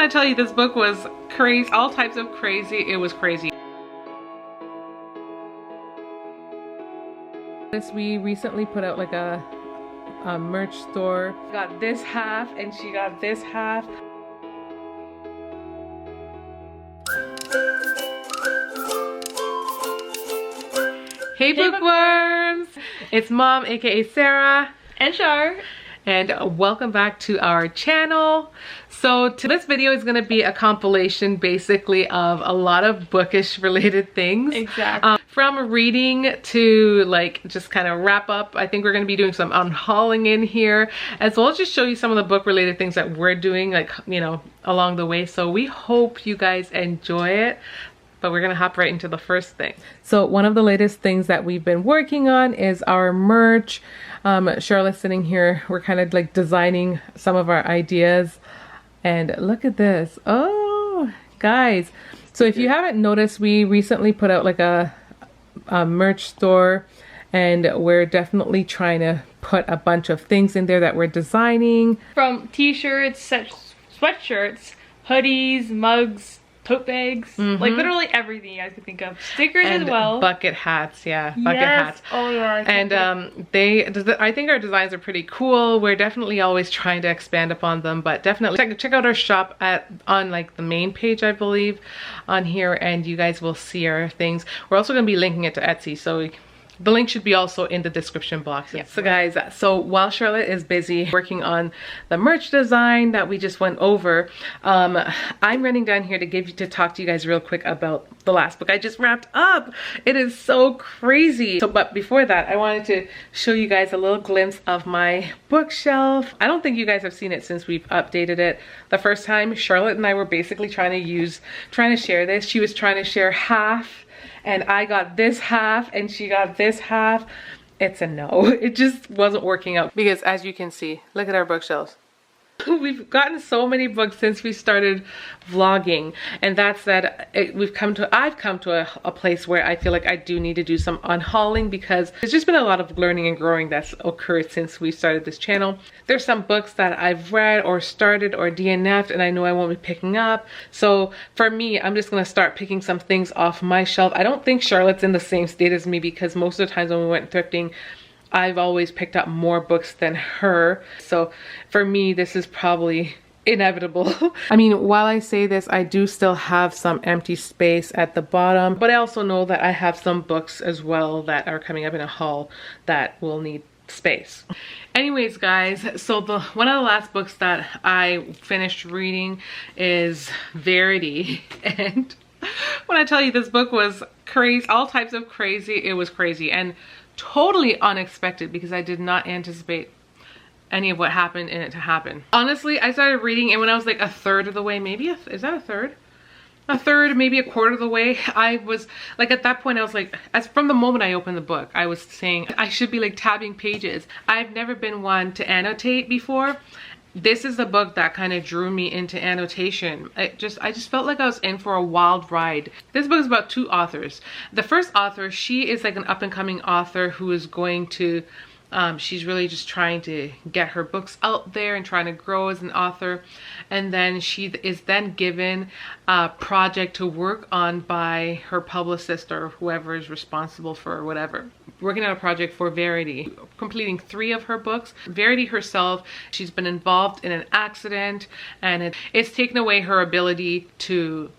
I tell you this book was crazy, all types of crazy, it was crazy. We recently put out like a merch store. Got this half and she got this half. Hey bookworms! It's Mom, aka Sarah. And Char. And welcome back to our channel. So this video is going to be a compilation basically of a lot of bookish related things. Exactly. From reading to like just kind of wrap up. I think we're going to be doing some unhauling in here, as well as just show you some of the book related things that we're doing, like, you know, along the way. So we hope you guys enjoy it. But we're gonna hop right into the first thing. So one of the latest things that we've been working on is our merch. Charlotte's sitting here. We're kind of like designing some of our ideas. And look at this. Oh, guys. So if you haven't noticed, we recently put out like a merch store. And we're definitely trying to put a bunch of things in there that we're designing. From t-shirts, sweatshirts, hoodies, mugs, tote bags, like literally everything you guys could think of. Stickers and as well. Bucket hats, yeah, bucket hats. Oh yeah. And I think our designs are pretty cool. We're definitely always trying to expand upon them, but definitely check out our shop on like the main page, I believe, on here, and you guys will see our things. We're also going to be linking it to Etsy, so the link should be also in the description box. Yep. So guys, so while Charlotte is busy working on the merch design that we just went over, I'm running down here to talk to you guys real quick about the last book I just wrapped up. It is so crazy. But before that, I wanted to show you guys a little glimpse of my bookshelf. I don't think you guys have seen it since we've updated it. The first time, Charlotte and I were basically trying to share this. She was trying to share half, and I got this half and she got this half. It's a no. It just wasn't working out because, as you can see, look at our bookshelves. We've gotten so many books since we started vlogging, and that said, I've come to a place where I feel like I do need to do some unhauling, because there's just been a lot of learning and growing that's occurred since we started this channel. There's some books that I've read or started or DNF'd and I know I won't be picking up. So for me, I'm just gonna start picking some things off my shelf. I don't think Charlotte's in the same state as me, because most of the times when we went thrifting, I've always picked up more books than her. So for me, this is probably inevitable. I mean, while I say this, I do still have some empty space at the bottom, but I also know that I have some books as well that are coming up in a haul that will need space. Anyways, guys, so one of the last books that I finished reading is Verity. And when I tell you this book was crazy, all types of crazy, it was crazy. And totally unexpected, because I did not anticipate any of what happened in it to happen. Honestly, I started reading, and when I was like a third of the way, maybe is that a third? A third, maybe a quarter of the way, I was like, at that point I was like, from the moment I opened the book, I was saying I should be like tabbing pages. I've never been one to annotate before. This is the book that kind of drew me into annotation. I just felt like I was in for a wild ride. This book is about two authors. The first author, she is like an up-and-coming author who is going to, she's really just trying to get her books out there and trying to grow as an author. And then she is then given a project to work on by her publicist or whoever is responsible for whatever. Working on a project for Verity, completing 3 of her books. Verity herself, she's been involved in an accident, and it's taken away her ability to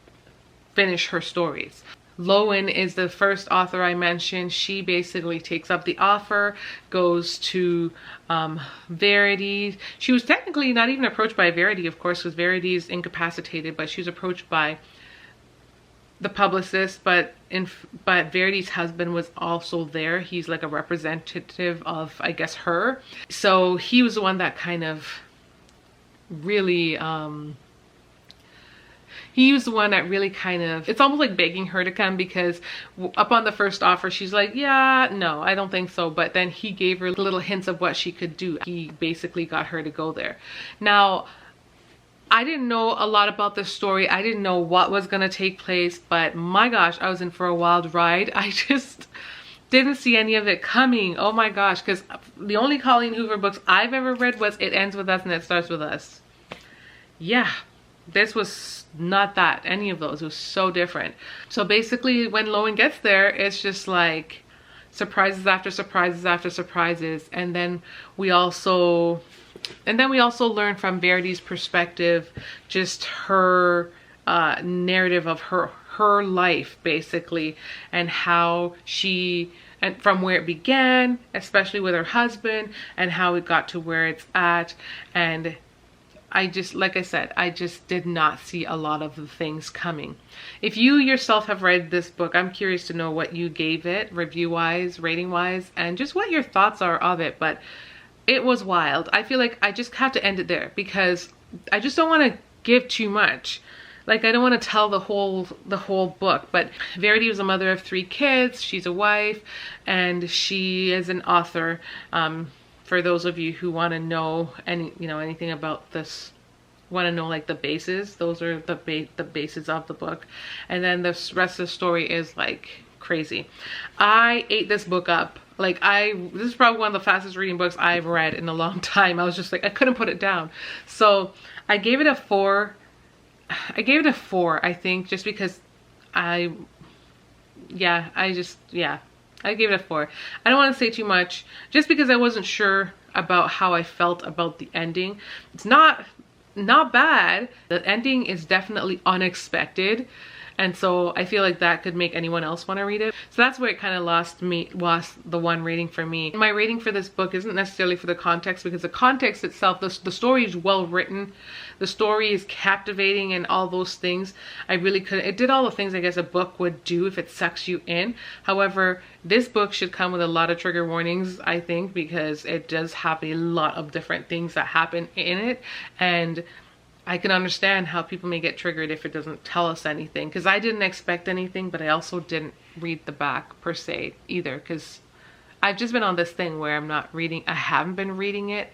finish her stories. Lowen is the first author I mentioned. She basically takes up the offer, goes to Verity. She was technically not even approached by Verity, of course, because Verity is incapacitated, but she was approached by the publicist, but Verity's husband was also there. He's like a representative of, I guess, her. So he was the one that kind of really he was the one that really kind of, it's almost like begging her to come, because up on the first offer, she's like, yeah, no, I don't think so. But then he gave her little hints of what she could do. He basically got her to go there. Now, I didn't know a lot about this story. I didn't know what was going to take place, but my gosh, I was in for a wild ride. I just didn't see any of it coming. Oh my gosh, because the only Colleen Hoover books I've ever read was It Ends With Us and It Starts With Us. Yeah. This was not that, any of those. It was so different. So basically when Lowen gets there, it's just like surprises after surprises after surprises. And then we also learn from Verity's perspective, just her narrative of her life basically, and how she, and from where it began, especially with her husband, and how it got to where it's at. And I just, like I said, I just did not see a lot of the things coming. If you yourself have read this book, I'm curious to know what you gave it, review-wise, rating-wise, and just what your thoughts are of it. But it was wild. I feel like I just have to end it there because I just don't want to give too much. Like, I don't want to tell the whole book. But Verity was a mother of 3 kids. She's a wife, and she is an author. For those of you who want to know anything about this, want to know like the bases, those are the bases of the book. And then the rest of the story is like crazy. I ate this book up. Like, this is probably one of the fastest reading books I've read in a long time. I was just like, I couldn't put it down. So I gave it a 4. I gave it a 4, I think, just because I gave it a 4. I don't want to say too much just because I wasn't sure about how I felt about the ending. It's not bad. The ending is definitely unexpected. And so I feel like that could make anyone else want to read it. So that's where it kind of lost the 1 rating for me. My rating for this book isn't necessarily for the context, because the context itself, the story is well written. The story is captivating and all those things. It did all the things I guess a book would do if it sucks you in. However, this book should come with a lot of trigger warnings, I think, because it does have a lot of different things that happen in it. And I can understand how people may get triggered if it doesn't tell us anything, because I didn't expect anything, but I also didn't read the back per se either, because I've just been on this thing where I haven't been reading it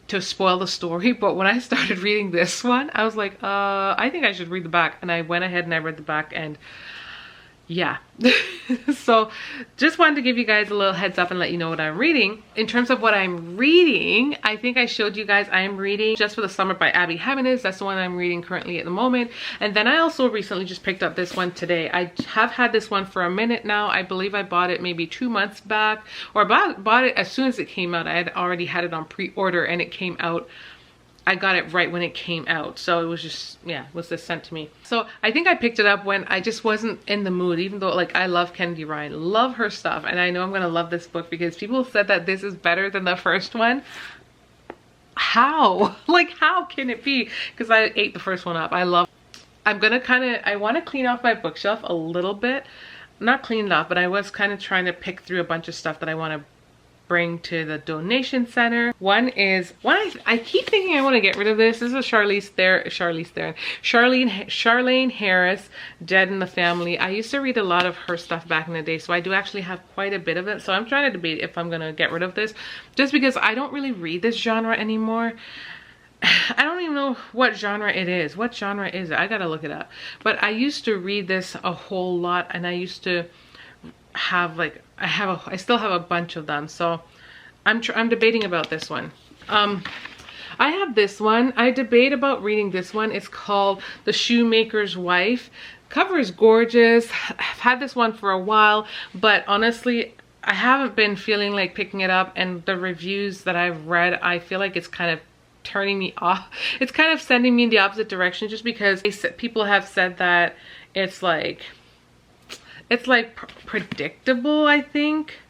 to spoil the story. But when I started reading this one, I was like, I think I should read the back. And I went ahead and I read the back, and yeah. So just wanted to give you guys a little heads up and let you know what I'm reading. In terms of what I'm reading, I think I showed you guys I am reading Just for the Summer by Abby Jimenez. That's the one I'm reading currently at the moment. And then I also recently just picked up this one today. I have had this one for a minute now. I believe I bought it maybe 2 months back, or bought it as soon as it came out. I had already had it on pre-order, and it came out, I got it right when it came out. So it was just, was just sent to me. So I think I picked it up when I just wasn't in the mood, even though like I love Kennedy Ryan, love her stuff. And I know I'm gonna love this book because people said that this is better than the first one. How? Like, how can it be? Because I ate the first one up. I want to clean off my bookshelf a little bit. Not clean it off, but I was kind of trying to pick through a bunch of stuff that I want to bring to the donation center. I keep thinking I want to get rid of this. This is Charlene Harris, Dead in the Family. I used to read a lot of her stuff back in the day, so I do actually have quite a bit of it. So I'm trying to debate if I'm gonna get rid of this, just because I don't really read this genre anymore. I don't even know what genre it is. What genre is it? I gotta look it up. But I used to read this a whole lot, and I used to have like, I still have a bunch of them. So I'm debating about this one. I have this one. I debate about reading this one. It's called The Shoemaker's Wife. Cover is gorgeous. I've had this one for a while, but honestly, I haven't been feeling like picking it up, and the reviews that I've read, I feel like it's kind of turning me off. It's kind of sending me in the opposite direction, just because people have said that it's like predictable, I think.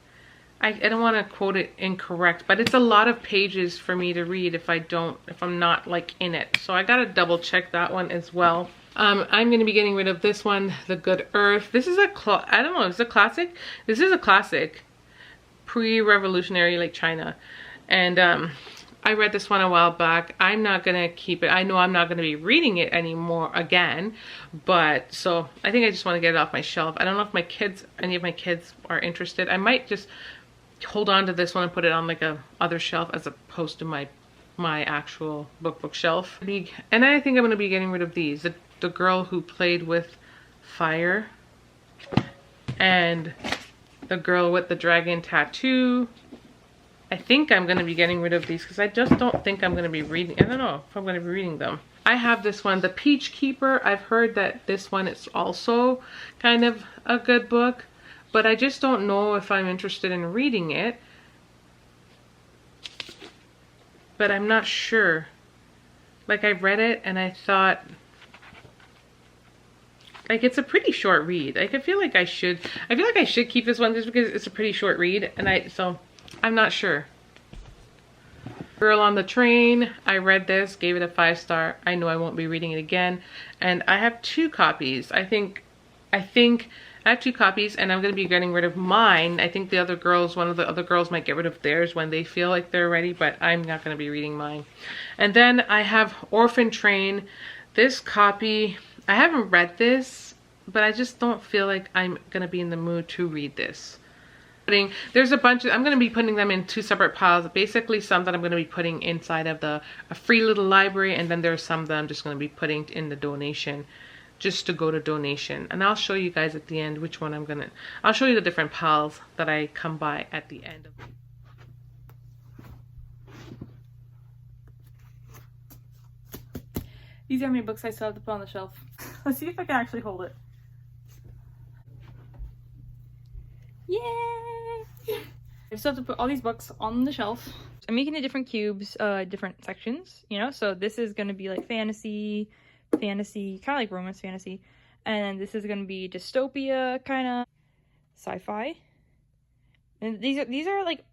I don't want to quote it incorrect, but it's a lot of pages for me to read if I'm not like in it. So I gotta double check that one as well. I'm gonna be getting rid of this one, The Good Earth. This is I don't know, it's a classic. This is a classic, pre-revolutionary, like China. And I read this one a while back. I'm not gonna keep it. I know I'm not gonna be reading it anymore again, but so I think I just want to get it off my shelf. I don't know if any of my kids are interested. I might just hold on to this one and put it on like a other shelf as opposed to my actual bookshelf. And I think I'm gonna be getting rid of these. The Girl Who Played with Fire, and The Girl with the Dragon Tattoo. I think I'm going to be getting rid of these because I just don't think I'm going to be reading. I don't know if I'm going to be reading them. I have this one, The Peach Keeper. I've heard that this one is also kind of a good book, but I just don't know if I'm interested in reading it. But I'm not sure. Like, I read it and I thought, like, it's a pretty short read. Like, I feel like I should keep this one just because it's a pretty short read, and so I'm not sure. Girl on the Train, I read this, gave it a 5-star. I know I won't be reading it again. And I have 2 copies. I think I have 2 copies, and I'm going to be getting rid of mine. I think one of the other girls might get rid of theirs when they feel like they're ready, but I'm not going to be reading mine. And then I have Orphan Train. This copy, I haven't read this, but I just don't feel like I'm going to be in the mood to read this. There's a bunch of, I'm going to be putting them in 2 separate piles. Basically some that I'm going to be putting inside of a free little library, and then there's some that I'm just going to be putting in the donation, just to go to donation. And I'll show you guys at the end which one I'll show you the different piles that I come by at the end of it. These are my books I still have to put on the shelf. Let's see if I can actually hold it. Yay! I still have to put all these books on the shelf. I'm making the different cubes, different sections, you know? So this is going to be like fantasy, kind of like romance fantasy. And this is going to be dystopia, kind of sci-fi. And these are like,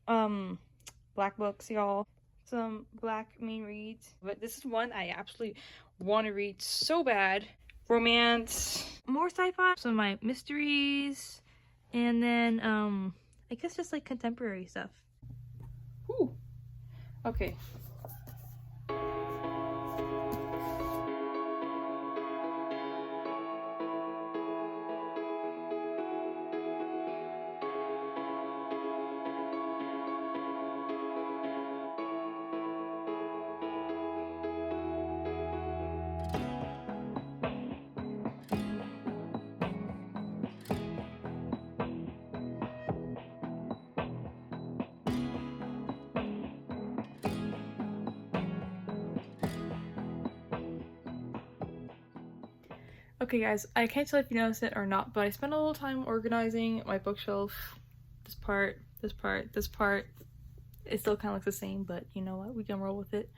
black books, y'all. Some black main reads. But this is one I absolutely want to read so bad. Romance, more sci-fi, some of my mysteries, and then I guess just like contemporary stuff. Ooh. Okay. Okay guys, I can't tell if you noticed it or not, but I spent a little time organizing my bookshelf. This part, this part, this part. It still kind of looks the same, but you know what? We can roll with it.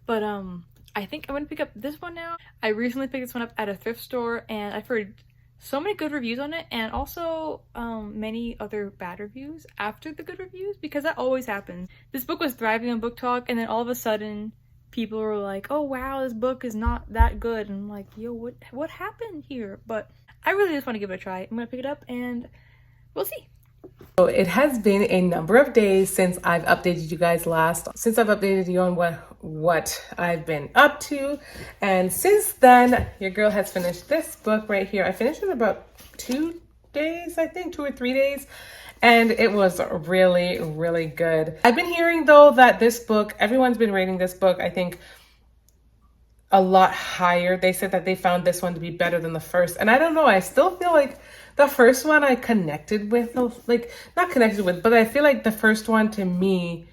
But I think I'm gonna pick up this one now. I recently picked this one up at a thrift store, and I've heard so many good reviews on it, and also many other bad reviews after the good reviews, because that always happens. This book was thriving on Book Talk, and then all of a sudden people were like, oh wow, this book is not that good, and I'm like, yo, what happened here? But I really just want to give it a try. I'm gonna pick it up and we'll see. So it has been a number of days since I've updated you guys last, since I've updated you on what I've been up to. And since then, your girl has finished this book right here. I finished it in about 2 days, I think, 2 or 3 days. And it was really, really good. I've been hearing though that this book, everyone's been rating this book, I think, a lot higher. They said that they found this one to be better than the first. And I don't know, I still feel like the first one I connected with, like, not connected with, but I feel like the first one to me,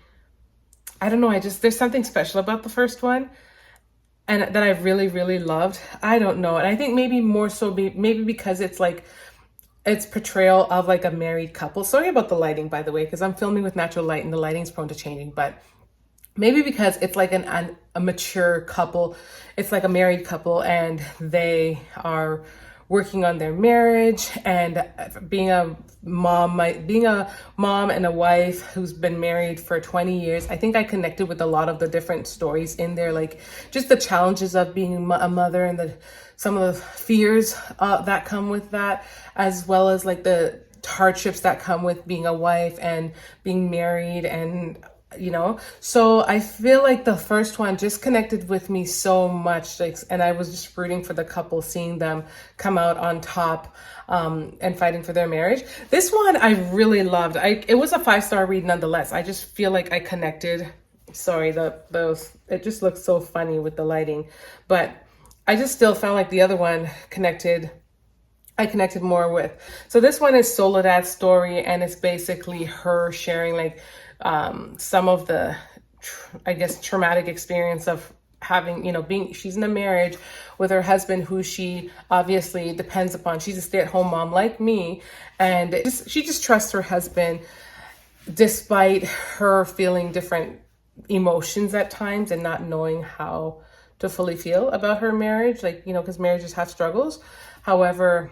I don't know, there's something special about the first one and that I really, really loved. I don't know. And I think maybe more so, maybe because it's like, it's portrayal of like a married couple. Sorry about the lighting, by the way, because I'm filming with natural light and the lighting's prone to changing, but maybe because it's like a mature couple. It's like a married couple and they are working on their marriage and being a mom and a wife who's been married for 20 years. I think I connected with a lot of the different stories in there, like just the challenges of being a mother and some of the fears that come with that, as well as like the hardships that come with being a wife and being married, and you know. So I feel like the first one just connected with me so much, like, and I was just rooting for the couple, seeing them come out on top and fighting for their marriage. This one I really loved. It was a 5-star read nonetheless. I just feel like I connected. Sorry, it just looks so funny with the lighting, but I just still found like the other one I connected more with. So this one is Soledad's story, and it's basically her sharing like some of the, I guess, traumatic experience of having, you know, she's in a marriage with her husband who she obviously depends upon. She's a stay-at-home mom like me, and she just trusts her husband despite her feeling different emotions at times and not knowing how to fully feel about her marriage, like, you know, because marriages have struggles. However,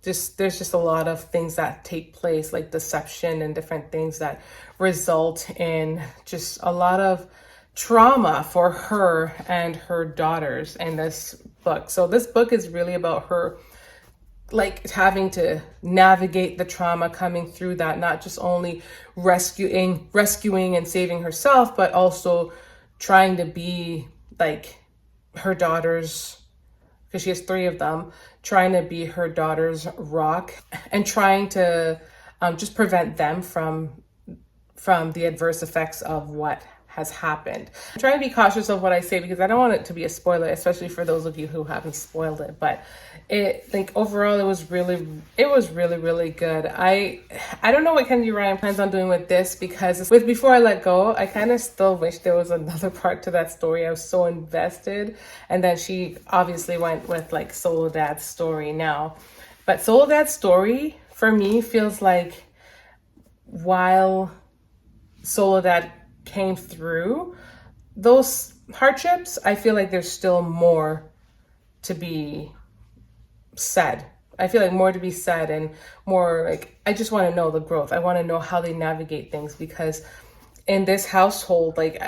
there's just a lot of things that take place, like deception and different things that result in just a lot of trauma for her and her daughters in this book. So this book is really about her, like, having to navigate the trauma coming through that, not just only rescuing and saving herself, but also trying to be like her daughters, because she has 3 of them, trying to be her daughter's rock and trying to just prevent them from the adverse effects of what has happened. I'm trying to be cautious of what I say because I don't want it to be a spoiler, especially for those of you who haven't spoiled it. But overall, it was really, really good. I don't know what Kennedy Ryan plans on doing with this, because with Before I Let Go, I kind of still wish there was another part to that story. I was so invested. And then she obviously went with like Solo Dad's story now. But Solo Dad's story for me feels like, while Solo Dad came through those hardships, I feel like there's still more to be said. I feel like more to be said, and more like, I just want to know the growth. I want to know how they navigate things, because in this household, like,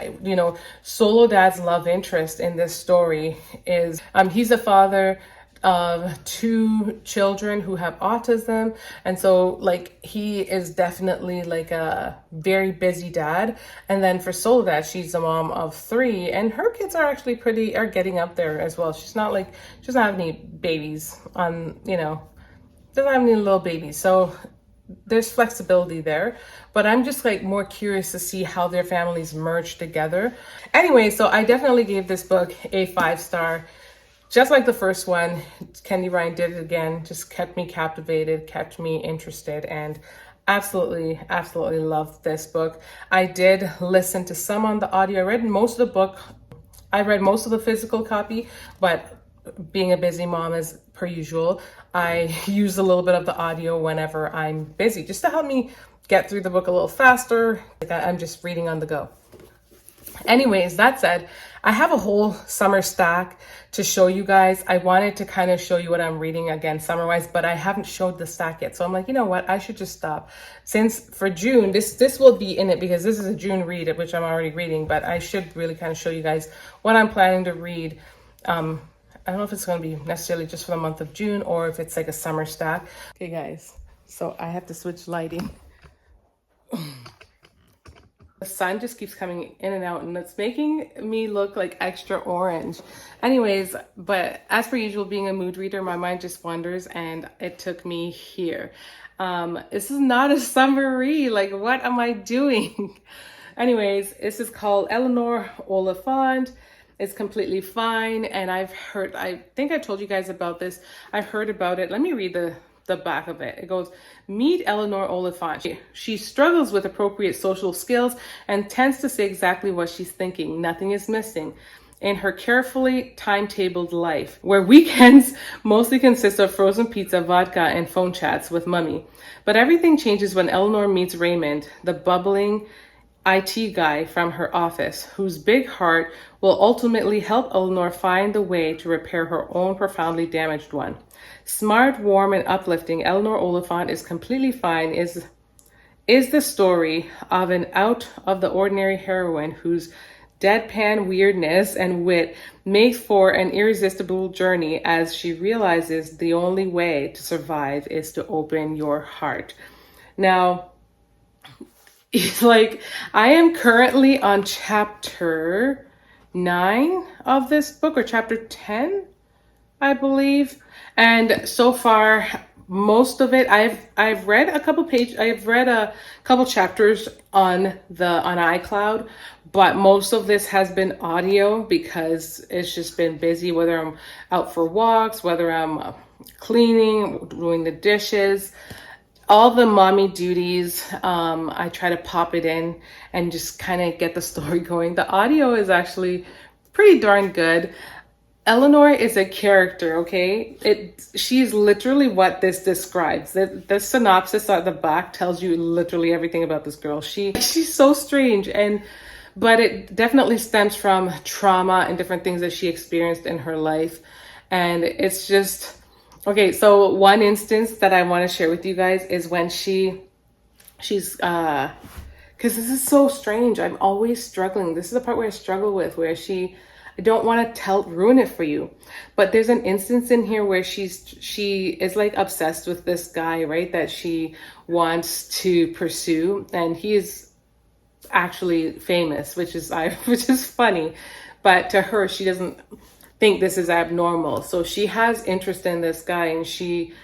Solo Dad's love interest in this story is, he's a father of 2 children who have autism, and so like he is definitely like a very busy dad. And then for Solo Dad, she's a mom of 3, and her kids are actually getting up there as well. She doesn't have any babies on, doesn't have any little babies, so there's flexibility there. But I'm just like more curious to see how their families merge together. Anyway, so I definitely gave this book a 5-star. Just like the first one, Kennedy Ryan did it again, just kept me captivated, kept me interested, and absolutely loved this book. I did listen to some on the audio. I read most of the book. I read most of the physical copy, but being a busy mom as per usual, I use a little bit of the audio whenever I'm busy, just to help me get through the book a little faster. Like I'm just reading on the go. Anyways, that said, I have a whole summer stack to show you guys. I wanted to kind of show you what I'm reading again summer-wise, but I haven't showed the stack yet. So I'm like, you know what? I should just stop. Since for June, this will be in it because this is a June read, which I'm already reading, but I should really kind of show you guys what I'm planning to read. I don't know if it's going to be necessarily just for the month of June or if it's like a summer stack. Okay, guys, so I have to switch lighting. The sun just keeps coming in and out, and it's making me look like extra orange. Anyways, but as per usual, being a mood reader, my mind just wanders, and it took me here. This is not a summer read. Like, what am I doing? Anyways, this is called Eleanor Oliphant. It's completely fine, and I think I told you guys about this. I've heard about it. Let me read the back of it. It goes, meet Eleanor Oliphant. She struggles with appropriate social skills and tends to say exactly what she's thinking. Nothing is missing in her carefully timetabled life, where weekends mostly consist of frozen pizza, vodka, and phone chats with Mummy. But everything changes when Eleanor meets Raymond, the bubbling IT guy from her office, whose big heart will ultimately help Eleanor find the way to repair her own profoundly damaged one. Smart, warm, and uplifting, Eleanor Oliphant is completely fine is the story of an out-of-the-ordinary heroine whose deadpan weirdness and wit make for an irresistible journey as she realizes the only way to survive is to open your heart. Now, like, I am currently on chapter 9 of this book, or chapter 10, I believe. And so far, most of it, I've read a couple chapters on iCloud, but most of this has been audio because it's just been busy, whether I'm out for walks, whether I'm cleaning, doing the dishes, all the mommy duties. I try to pop it in and just kind of get the story going. The audio is actually pretty darn good. Eleanor is a character, okay? She's literally what this describes. The synopsis at the back tells you literally everything about this girl. She's so strange, but it definitely stems from trauma and different things that she experienced in her life. And it's just okay. So one instance that I want to share with you guys is when she's because this is so strange. I'm always struggling. This is the part where I struggle with, where I don't want to ruin it for you, but there's an instance in here where she is like obsessed with this guy, right? That she wants to pursue, and he is actually famous, which is funny, but to her, she doesn't think this is abnormal. So she has interest in this guy, and she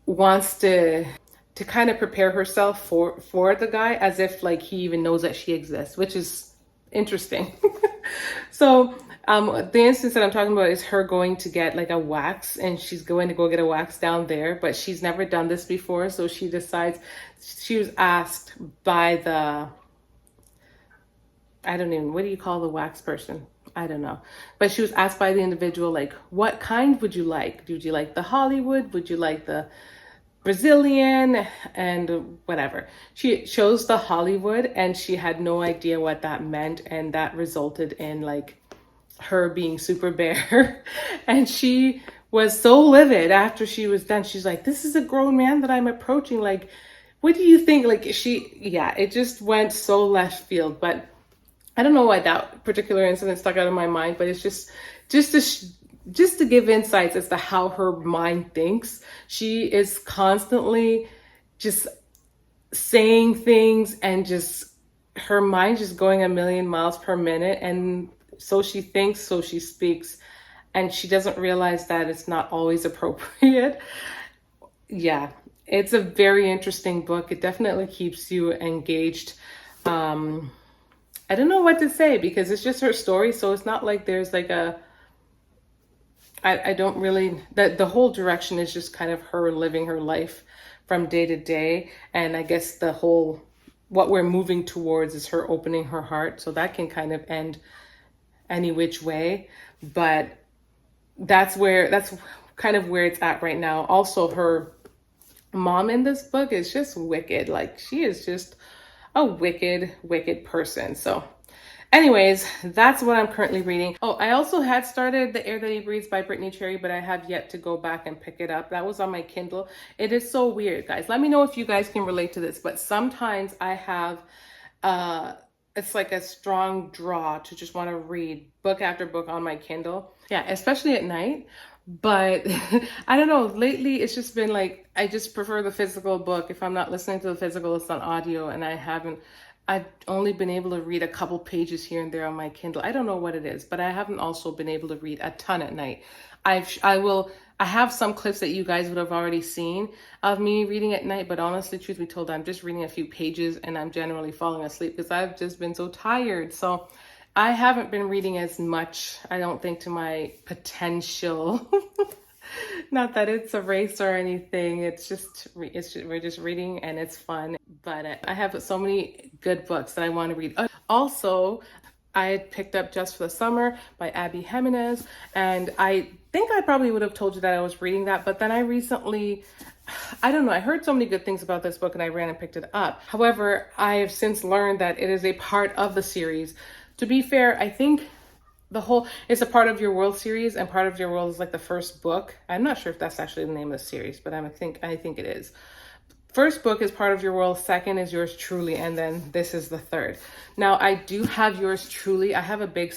wants to kind of prepare herself for the guy as if like he even knows that she exists, which is interesting. So the instance that I'm talking about is her going to get like a wax, and she's going to go get a wax down there, but she's never done this before. So she decides, she was asked by what do you call the wax person? I don't know. But she was asked by the individual, like, what kind would you like? Would you like the Hollywood? Would you like the Brazilian? And whatever. She chose the Hollywood, and she had no idea what that meant, and that resulted in like her being super bare. And she was so livid after she was done. She's like, this is a grown man that I'm approaching. Like, what do you think? Like, it just went so left field. But I don't know why that particular incident stuck out of my mind, but it's just to give insights as to how her mind thinks. She is constantly just saying things, and just her mind just going a million miles per minute. And so she thinks, so she speaks, and she doesn't realize that it's not always appropriate. Yeah, it's a very interesting book. It definitely keeps you engaged. I don't know what to say, because it's just her story. So it's not like there's like I don't really, the whole direction is just kind of her living her life from day to day. And I guess what we're moving towards is her opening her heart. So that can kind of end any which way. But that's kind of where it's at right now. Also, her mom in this book is just wicked. Like, she is just a wicked, wicked person. So anyways, that's what I'm currently reading. Oh, I also had started The Air That He Breathes by Brittany Cherry, but I have yet to go back and pick it up. That was on my Kindle. It is so weird, guys. Let me know if you guys can relate to this, but sometimes I have, it's like a strong draw to just want to read book after book on my Kindle. Yeah, especially at night. But I don't know, lately it's just been like, I just prefer the physical book. If I'm not listening to the physical, it's on audio, and I've only been able to read a couple pages here and there on my Kindle. I don't know what it is, but I haven't also been able to read a ton at night. I have some clips that you guys would have already seen of me reading at night, but honestly, truth be told, I'm just reading a few pages and I'm generally falling asleep because I've just been so tired. So I haven't been reading as much, I don't think, to my potential. Not that it's a race or anything. We're just reading and it's fun. But I have so many good books that I want to read. Also, I had picked up Just for the Summer by Abby Jimenez, and I think I probably would have told you that I was reading that, but then I recently, I don't know, I heard so many good things about this book and I ran and picked it up. However, I have since learned that it is a part of the series. To be fair, I think it's a Part of Your World series, and Part of Your World is like the first book. I'm not sure if that's actually the name of the series, but I think it is. First book is Part of Your World, second is Yours Truly, and then this is the third. Now, I do have Yours Truly. I have a big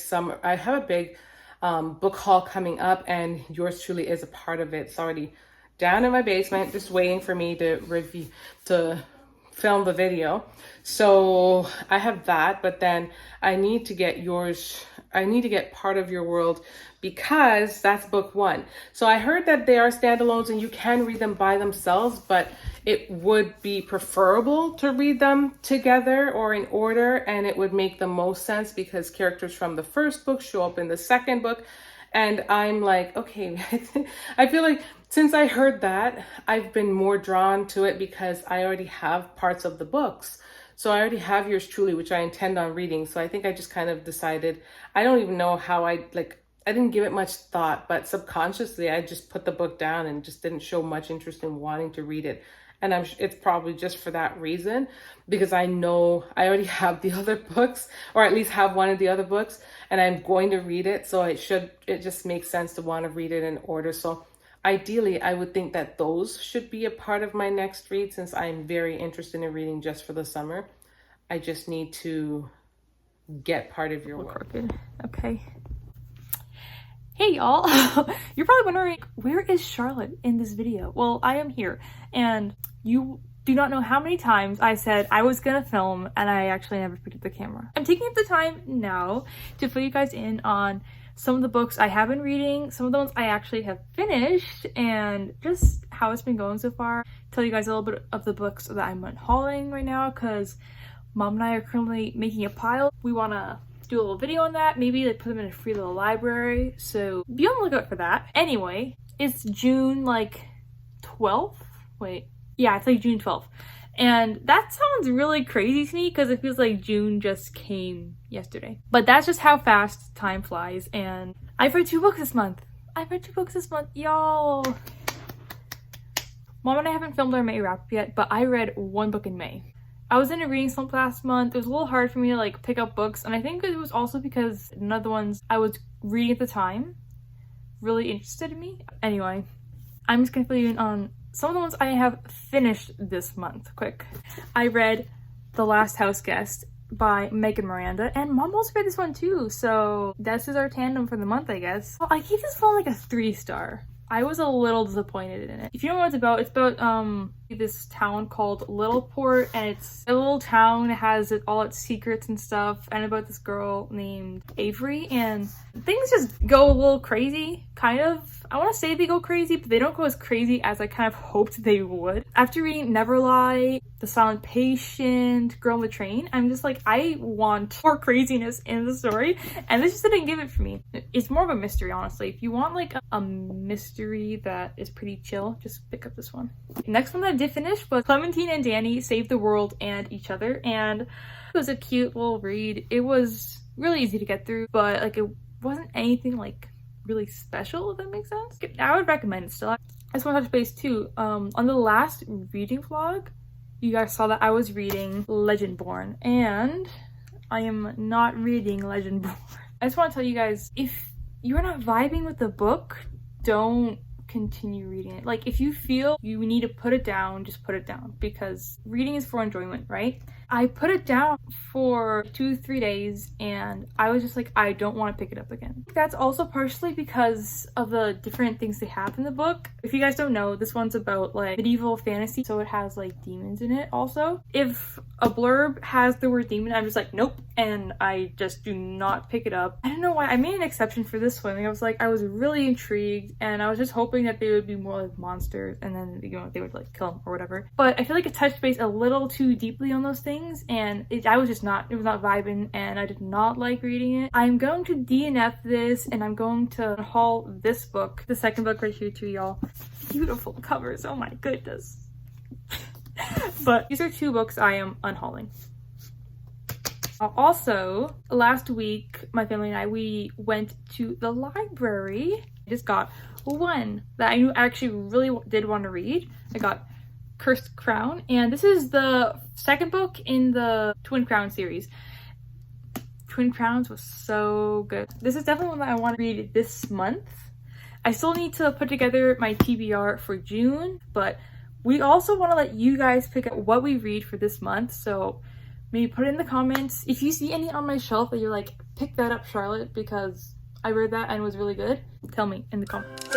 book haul coming up, and Yours Truly is a part of it. It's already down in my basement, just waiting for me to film the video. So I have that, but then I need to get Part of Your World, because that's book one. So I heard that they are standalones and you can read them by themselves, but it would be preferable to read them together or in order, and it would make the most sense because characters from the first book show up in the second book. And I'm like, okay, I feel like since I heard that, I've been more drawn to it because I already have parts of the books. So I already have Yours Truly, which I intend on reading. So I think I just kind of decided, I don't even know how I didn't give it much thought, but subconsciously I just put the book down and just didn't show much interest in wanting to read it. And it's probably just for that reason, because I know I already have the other books, or at least have one of the other books, and I'm going to read it. So it just makes sense to want to read it in order. So ideally, I would think that those should be a part of my next read, since I'm very interested in reading just for the summer. I just need to get Part of Your World. Okay. Hey y'all, you're probably wondering, where is Charlotte in this video? Well, I am here, and you do not know how many times I said I was gonna film and I actually never picked up the camera. I'm taking up the time now to fill you guys in on some of the books I have been reading, some of the ones I actually have finished, and just how it's been going so far. Tell you guys a little bit of the books that I'm unhauling right now, because Mom and I are currently making a pile. We wanna do a little video on that, maybe like put them in a free little library, so be on the lookout for that. Anyway, it's June like 12th. Wait, yeah, it's like June 12th, and that sounds really crazy to me because it feels like June just came yesterday, but that's just how fast time flies. And I've read 2 books this month. Y'all. Mom and I haven't filmed our May wrap yet, but I read 1 book in May. I was in a reading slump last month. It was a little hard for me to like pick up books, and I think it was also because none of the ones I was reading at the time really interested in me. Anyway, I'm just gonna fill you in on some of the ones I have finished this month. Quick. I read The Last House Guest by Megan Miranda, and Mom also read this one too, so this is our tandem for the month, I guess. Well, I gave this one like a 3-star. I was a little disappointed in it. If you don't know what it's about this town called Littleport, and it's a little town. It has all its secrets and stuff, and about this girl named Avery, and things just go a little crazy, kind of. I want to say they go crazy, but they don't go as crazy as I kind of hoped they would. After reading Neverlie, The Silent Patient, Girl on the Train, I'm just like, I want more craziness in the story, and this just didn't give it for me. It's more of a mystery, honestly. If you want like a mystery that is pretty chill, just pick up this one. The next one that I did finish was Clementine and Danny Save the World and Each Other, and it was a cute little read. It was really easy to get through, but like it wasn't anything like really special, if that makes sense. I would recommend it still. I just want to touch base too. On the last reading vlog, you guys saw that I was reading Legendborn, and I am not reading Legendborn. I just want to tell you guys, if you're not vibing with the book, don't continue reading it. Like, if you feel you need to put it down, just put it down, because reading is for enjoyment, right? I put it down for 2-3 days, and I was just like, I don't want to pick it up again. That's also partially because of the different things they have in the book. If you guys don't know, this one's about like medieval fantasy, so it has like demons in it also. If a blurb has the word demon, I'm just like, nope, and I just do not pick it up. I don't know why. I made an exception for this one. I was really intrigued, and I was just hoping that they would be more like monsters, and then, you know, they would like kill them or whatever. But I feel like it touched base a little too deeply on those things, and it was not vibing, and I did not like reading it. I'm going to DNF this, and I'm going to haul this book, the second book right here too, y'all. Beautiful covers, oh my goodness. But these are 2 books I am unhauling. Also, last week, my family and I, we went to the library. I just got one that I actually really did want to read. I got Cursed Crown, and this is the second book in the Twin Crown series. Twin Crowns was so good. This is definitely one that I want to read this month. I still need to put together my TBR for June, but we also want to let you guys pick up what we read for this month, so maybe put it in the comments. If you see any on my shelf that you're like, pick that up, Charlotte, because I read that and it was really good, tell me in the comments.